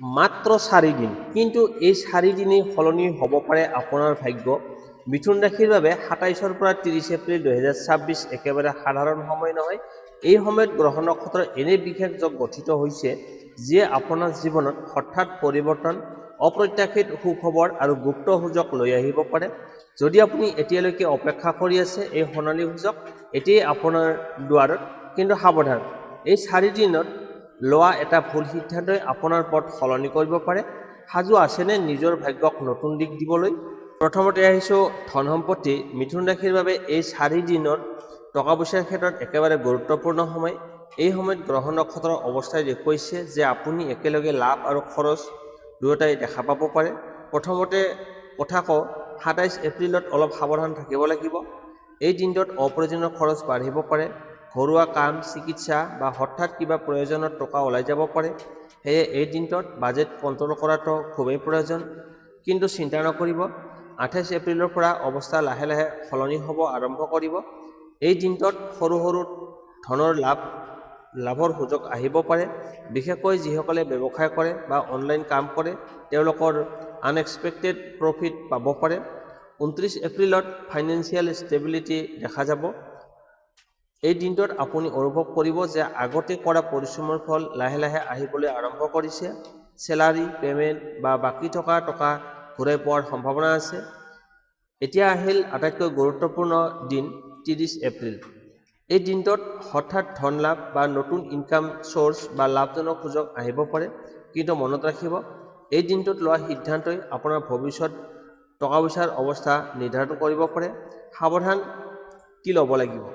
মাত্ৰ 4 দিন, কিন্তু এই 4 দিনেই সলনি হ'ব পাৰে আপোনাৰ ভাগ্য। মিথুন ৰাশিৰ বাবে 27 পৰা 30 এপ্ৰিল 2026 একেবাৰে সাধাৰণ সময় নহয়। এই সময়ত গ্ৰহ নক্ষত্ৰৰ এনে বিশেষ যোগ গঠিত হৈছে যিয়ে আপোনাৰ জীৱনত হঠাৎ পৰিৱৰ্তন, অপ্ৰত্যাশিত সুখবৰ আৰু গুপ্ত সুযোগ লৈ আহিব পাৰে। যদি আপুনি এতিয়ালৈকে অপেক্ষা কৰি আছে এই সোণালী সুযোগ এতিয়াই আপোনাৰ দুৱাৰত, কিন্তু সাৱধান, এই 4 দিনত লোৱা এটা ভুল সিদ্ধান্তই আপোনাৰ পথ সলনি কৰিব পাৰে। সাজু আছেনে নিজৰ ভাগ্যক নতুন দিশ দিবলৈ? প্ৰথমতে আহিছোঁ ধন সম্পত্তি। মিথুন ৰাশিৰ বাবে এই 4 দিনত টকা পইচাৰ ক্ষেত্ৰত একেবাৰে গুৰুত্বপূৰ্ণ সময়। এই সময়ত গ্ৰহ নক্ষত্ৰৰ অৱস্থাই দেখুৱাইছে যে আপুনি একেলগে লাভ আৰু খৰচ দুয়োটাই দেখা পাব পাৰে। প্ৰথমতে কথা কওঁ, 27 এপ্ৰিলত অলপ সাৱধান থাকিব লাগিব। এই দিনটোত অপ্ৰয়োজনীয় খৰচ বাঢ়িব পাৰে। ঘৰুৱা কাম, চিকিৎসা বা হঠাৎ কিবা প্ৰয়োজনত টকা ওলাই যাব পাৰে। সেয়ে এই দিনটোত বাজেট কণ্ট্ৰল কৰাটো খুবেই প্ৰয়োজন। কিন্তু চিন্তা নকৰিব, 28 এপ্ৰিলৰ পৰা অৱস্থা লাহে লাহে সলনি হ'ব আৰম্ভ কৰিব। এই দিনটোত সৰু সৰু ধনৰ লাভৰ সুযোগ আহিব পাৰে। বিশেষকৈ যিসকলে ব্যৱসায় কৰে বা অনলাইন কাম কৰে তেওঁলোকৰ আনএক্সপেক্টেড প্ৰফিট পাব পাৰে। 29 এপ্ৰিলত ফাইনেন্সিয়েল ষ্টেবিলিটি দেখা যাব। এই দিনটোত আপুনি অনুভৱ কৰিব যে আগতে কৰা পৰিশ্ৰমৰ ফল লাহে লাহে আহিবলৈ আৰম্ভ কৰিছে। চেলাৰী, পে'মেণ্ট বা বাকী থকা টকা ঘূৰাই পোৱাৰ সম্ভাৱনা আছে। এতিয়া আহিল আটাইতকৈ গুৰুত্বপূৰ্ণ দিন, 30 এপ্ৰিল। এই দিনটোত হঠাৎ ধন লাভ বা নতুন ইনকাম চ'ৰ্চ বা লাভজনক সুযোগ আহিব পাৰে। কিন্তু মনত ৰাখিব, এই দিনটোত লোৱা সিদ্ধান্তই আপোনাৰ ভৱিষ্যত টকা পইচাৰ অৱস্থা নিৰ্ধাৰণ কৰিব পাৰে। সাৱধান, কি ল'ব লাগিব?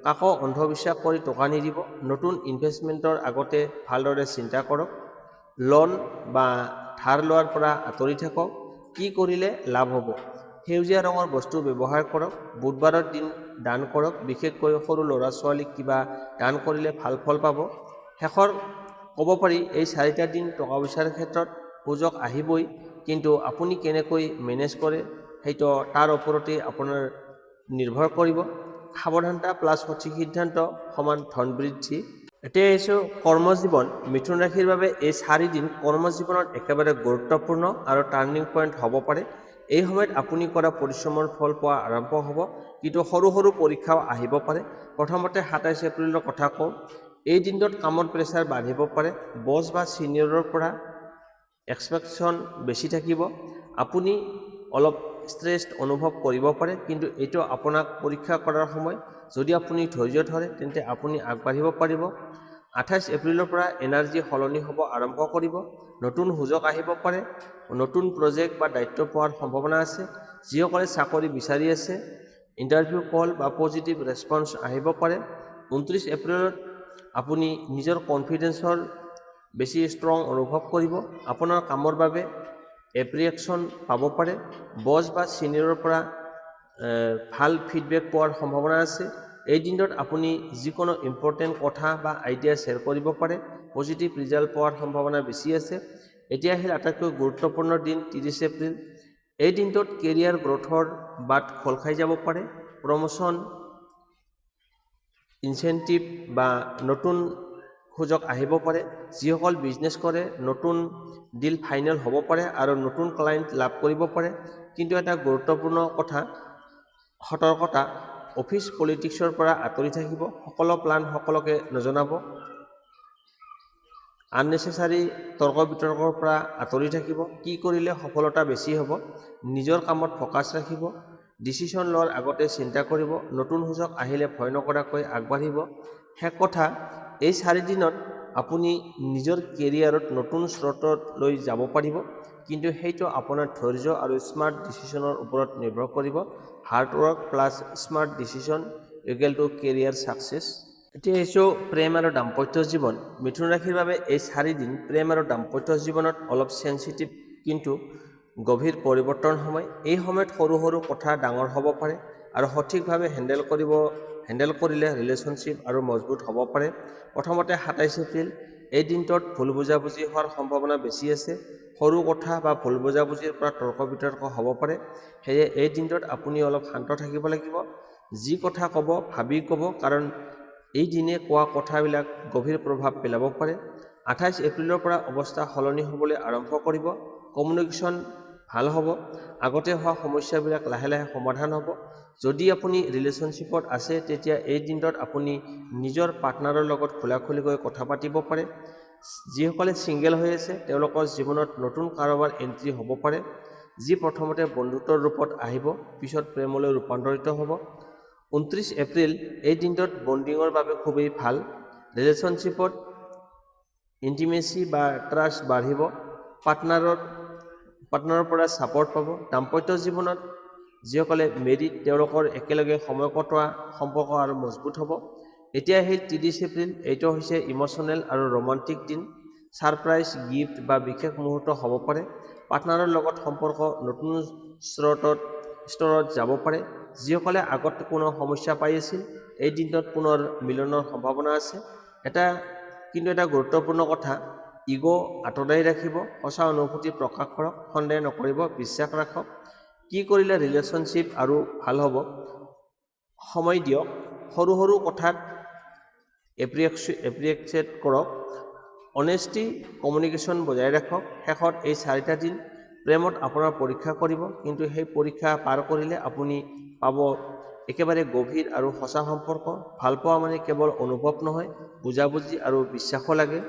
কাকো অন্ধবিশ্বাস কৰি টকা নিদিব। নতুন ইনভেষ্টমেণ্টৰ আগতে ভালদৰে চিন্তা কৰক। লোন বা ধাৰ লোৱাৰ পৰা আঁতৰি থাকক। কি কৰিলে লাভ হ'ব? সেউজীয়া ৰঙৰ বস্তু ব্যৱহাৰ কৰক। বুধবাৰৰ দিন দান কৰক। বিশেষকৈ সৰু ল'ৰা ছোৱালীক কিবা দান কৰিলে ভাল ফল পাব। শেষৰ ক'ব পাৰি, এই 4টা দিন টকা পইচাৰ ক্ষেত্ৰত সুযোগ আহিবই, কিন্তু আপুনি কেনেকৈ মেনেজ কৰে সেইটো তাৰ ওপৰতেই আপোনাৰ নিৰ্ভৰ কৰিব। সাৱধানতা প্লাছ সঠিক সিদ্ধান্ত সমান ধন বৃদ্ধি। এতিয়া আহিছোঁ কৰ্মজীৱন। মিথুন ৰাশিৰ বাবে এই 4 দিন কৰ্মজীৱনত একেবাৰে গুৰুত্বপূৰ্ণ আৰু টাৰ্ণিং পইণ্ট হ'ব পাৰে। এই সময়ত আপুনি কৰা পৰিশ্ৰমৰ ফল পোৱা আৰম্ভ হ'ব, কিন্তু সৰু সৰু পৰীক্ষাও আহিব পাৰে। প্ৰথমতে 27 এপ্ৰিলৰ কথা কওঁ। এই দিনটোত কামৰ প্ৰেছাৰ বাঢ়িব পাৰে। বছ বা ছিনিয়ৰৰ পৰা এক্সপেকশ্যন বেছি থাকিব। আপুনি অলপ ষ্ট্ৰেছড অনুভৱ কৰিব পাৰে, কিন্তু এইটো আপোনাক পৰীক্ষা কৰাৰ সময়। যদি আপুনি ধৈৰ্য ধৰে তেন্তে আপুনি আগবাঢ়িব পাৰিব। 28 এপ্ৰিলৰ পৰা এনাৰ্জি সলনি হ'ব আৰম্ভ কৰিব। নতুন সুযোগ আহিব পাৰে। নতুন প্ৰজেক্ট বা দায়িত্ব পোৱাৰ সম্ভাৱনা আছে। যিসকলে চাকৰি বিচাৰি আছে, ইণ্টাৰভিউ কল বা পজিটিভ ৰেছপন্স আহিব পাৰে। 29 এপ্ৰিলত আপুনি নিজৰ কনফিডেন্সৰ বেছি ষ্ট্ৰং অনুভৱ কৰিব। আপোনাৰ কামৰ বাবে এপ্ৰিয়েকশ্যন পাব পাৰে। বছ বা ছিনিয়ৰৰ পৰা ভাল ফিডবেক পোৱাৰ সম্ভাৱনা আছে। এই দিনটোত আপুনি যিকোনো ইম্পৰ্টেণ্ট কথা বা আইডিয়া শ্বেয়াৰ কৰিব পাৰে। পজিটিভ ৰিজাল্ট পোৱাৰ সম্ভাৱনা বেছি আছে। এতিয়া আহিল আটাইতকৈ গুৰুত্বপূৰ্ণ দিন, 30 এপ্ৰিল। এই দিনটোত কেৰিয়াৰ গ্ৰ'থৰ বাট খোল খাই যাব পাৰে। প্ৰমোশ্যন, ইনচেণ্টিভ বা নতুন সুযোগ আহিব পাৰে। যিসকল বিজনেছ কৰে নতুন ডিল ফাইনেল হ'ব পাৰে আৰু নতুন ক্লায়েণ্ট লাভ কৰিব পাৰে। কিন্তু এটা গুৰুত্বপূৰ্ণ কথা, সতৰ্কতা, অফিচ পলিটিক্সৰ পৰা আঁতৰি থাকিব। সকলো প্লান সকলোকে নজনাব। আননেচেচাৰী তৰ্ক বিতৰ্কৰ পৰা আঁতৰি থাকিব। কি কৰিলে সফলতা বেছি হ'ব? নিজৰ কামত ফ'কাছ ৰাখিব। ডিচিশ্যন লোৱাৰ আগতে চিন্তা কৰিব। নতুন সুযোগ আহিলে ভয় নকৰাকৈ আগবাঢ়িব। শেষ কথা, এই 4 দিনত আপুনি নিজৰ কেৰিয়াৰত নতুন স্ৰোতত লৈ যাব পাৰিব, কিন্তু সেইটো আপোনাৰ ধৈৰ্য আৰু স্মাৰ্ট ডিচিশ্যনৰ ওপৰত নিৰ্ভৰ কৰিব। Hard work plus smart decision equal to career success. এতিয়া আহিছোঁ প্ৰেম আৰু দাম্পত্য জীৱন। মিথুন ৰাশিৰ বাবে এই 4 দিন প্ৰেম আৰু দাম্পত্য জীৱনত অলপ চেঞ্চিটিভ কিন্তু গভীৰ পৰিৱৰ্তন সময়। এই সময়ত সৰু সৰু কথা ডাঙৰ হ'ব পাৰে আৰু সঠিকভাৱে হেণ্ডেল কৰিলে ৰিলেশ্যনশ্বিপ আৰু মজবুত হ'ব পাৰে। প্ৰথমতে 27 এপ্ৰিল। এই দিনটোত ভুল বুজাবুজি হোৱাৰ সম্ভাৱনা বেছি আছে। সৰু কথা বা ভুল বুজাবুজিৰ পৰা তৰ্ক বিতৰ্ক হ'ব পাৰে। সেয়ে এই দিনটোত আপুনি অলপ শান্ত থাকিব লাগিব। যি কথা ক'ব ভাবি ক'ব, কাৰণ এই দিনে কোৱা কথাবিলাক গভীৰ প্ৰভাৱ পেলাব পাৰে। 28 এপ্ৰিলৰ পৰা অৱস্থা সলনি হ'বলৈ আৰম্ভ কৰিব। কমিউনিকেশ্যন ভাল হ'ব। আগতে হোৱা সমস্যাবিলাক লাহে লাহে সমাধান হ'ব। যদি আপুনি ৰিলেশ্যনশ্বিপত আছে তেতিয়া এই দিনটোত আপুনি নিজৰ পাৰ্টনাৰৰ লগত খোলাখুলিকৈ কথা পাতিব পাৰে। যিসকলে ছিংগেল হৈ আছে তেওঁলোকৰ জীৱনত নতুন কাৰোবাৰ এণ্ট্ৰি হ'ব পাৰে, যি প্ৰথমতে বন্ধুত্বৰ ৰূপত আহিব, পিছত প্ৰেমলৈ ৰূপান্তৰিত হ'ব। 29 এপ্ৰিল এই দিনটোত বণ্ডিঙৰ বাবে খুবেই ভাল। ৰিলেশ্যনশ্বিপত ইণ্টিমেচি বা ট্ৰাষ্ট বাঢ়িব। পাৰ্টনাৰৰ পৰা ছাপৰ্ট পাব। দাম্পত্য জীৱনত যিসকলে মেৰিড তেওঁলোকৰ একেলগে সময় কটোৱা সম্পৰ্ক আৰু মজবুত হ'ব। এতিয়া সেই 30 এপ্ৰিল এইটো হৈছে ইম'চনেল আৰু ৰোমান্টিক দিন। ছাৰপ্ৰাইজ, গিফ্ট বা বিশেষ মুহূৰ্ত হ'ব পাৰে। পাৰ্টনাৰৰ লগত সম্পৰ্ক নতুন স্তৰত যাব পাৰে। যিসকলে আগত কোনো সমস্যা পাই আছিল এই দিনটোত পুনৰ মিলনৰ সম্ভাৱনা আছে। কিন্তু এটা গুৰুত্বপূৰ্ণ কথা, ইগ' আঁতৰাই ৰাখিব, সঁচা অনুভূতি প্ৰকাশ কৰক, সন্দেহ নকৰিব, বিশ্বাস ৰাখক। কি কৰিলে ৰিলেশ্যনশ্বিপ আৰু ভাল হ'ব? সময় দিয়ক, সৰু সৰু কথাত এপ্ৰিচিয়েট কৰক, অনেষ্টি, কমিউনিকেশ্যন বজাই ৰাখক। শেষত এই 4টা দিন প্ৰেমত আপোনাৰ পৰীক্ষা কৰিব, কিন্তু সেই পৰীক্ষা পাৰ কৰিলে আপুনি পাব একেবাৰে গভীৰ আৰু সঁচা সম্পৰ্ক। ভালপোৱা মানে কেৱল অনুভৱ নহয়, বুজাবুজি আৰু বিশ্বাসো লাগে।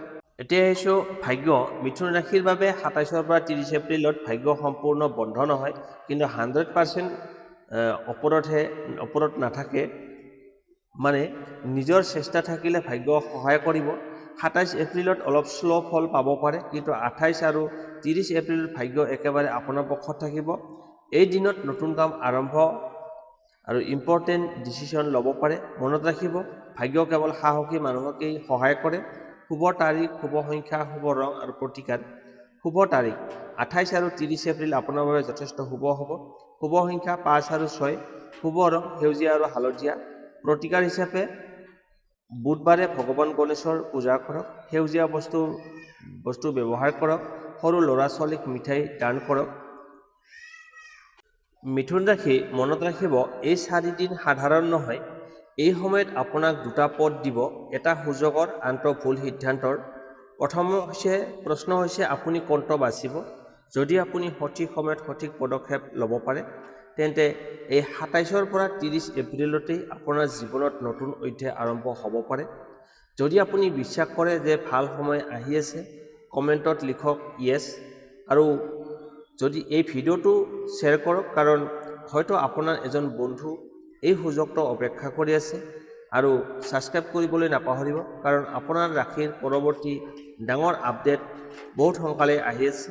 এতিয়া আহিছোঁ ভাগ্য। মিথুন ৰাশিৰ বাবে 27 পৰা 30 এপ্ৰিলত ভাগ্য সম্পূৰ্ণ বন্ধ নহয়, কিন্তু 100% ওপৰত নাথাকে। মানে নিজৰ চেষ্টা থাকিলে ভাগ্য সহায় কৰিব। 27 এপ্ৰিলত অলপ শ্ল' ফল পাব পাৰে, কিন্তু 28 আৰু 30 এপ্ৰিলত ভাগ্য একেবাৰে আপোনাৰ পক্ষত থাকিব। এই দিনত নতুন কাম আৰম্ভ আৰু ইম্পৰ্টেণ্ট ডিচিশ্যন ল'ব পাৰে। মনত ৰাখিব, ভাগ্য কেৱল সাহসী মানুহকেই সহায় কৰে। শুভ তাৰিখ, শুভ সংখ্যা, শুভ ৰং আৰু প্ৰতিকাৰ। শুভ তাৰিখ 28 আৰু 30 এপ্ৰিল আপোনাৰ বাবে যথেষ্ট শুভ হ'ব। শুভ সংখ্যা 5 আৰু 6, শুভ ৰং সেউজীয়া আৰু হালধীয়া। প্ৰতিকাৰ হিচাপে বুধবাৰে ভগৱান গণেশৰ পূজা কৰক, সেউজীয়া বস্তু ব্যৱহাৰ কৰক, সৰু ল'ৰা ছোৱালীক মিঠাই দান কৰক। মিথুন ৰাশি, মনত ৰাখিব এই 4 দিন সাধাৰণ নহয়। এই সময়ত আপোনাক 2টা পথ দিব, এটা সুযোগৰ, আনটো ভুল সিদ্ধান্তৰ। প্ৰশ্ন হৈছে আপুনি কোনটো বাচিব। যদি আপুনি সঠিক সময়ত সঠিক পদক্ষেপ ল'ব পাৰে, তেন্তে এই 27 পৰা 30 এপ্ৰিলতেই আপোনাৰ জীৱনত নতুন অধ্যায় আৰম্ভ হ'ব পাৰে। যদি আপুনি বিশ্বাস কৰে যে ভাল সময় আহি আছে, কমেণ্টত লিখক য়েছ। আৰু যদি এই ভিডিঅ'টো শ্বেয়াৰ কৰক, কাৰণ হয়তো আপোনাৰ এজন বন্ধু এই সুযোগটো অপেক্ষা কৰি আছে। আৰু ছাবস্ক্ৰাইব কৰিবলৈ নাপাহৰিব, কাৰণ আপোনাৰ ৰাশিৰ পৰৱৰ্তী ডাঙৰ আপডেট বহুত সোনকালে আহি আছে।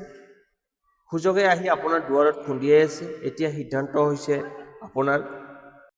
সুযোগে আহি আপোনাৰ দুৱাৰত খুন্দিয়াই আছে। এতিয়া সিদ্ধান্ত হৈছে আপোনাৰ।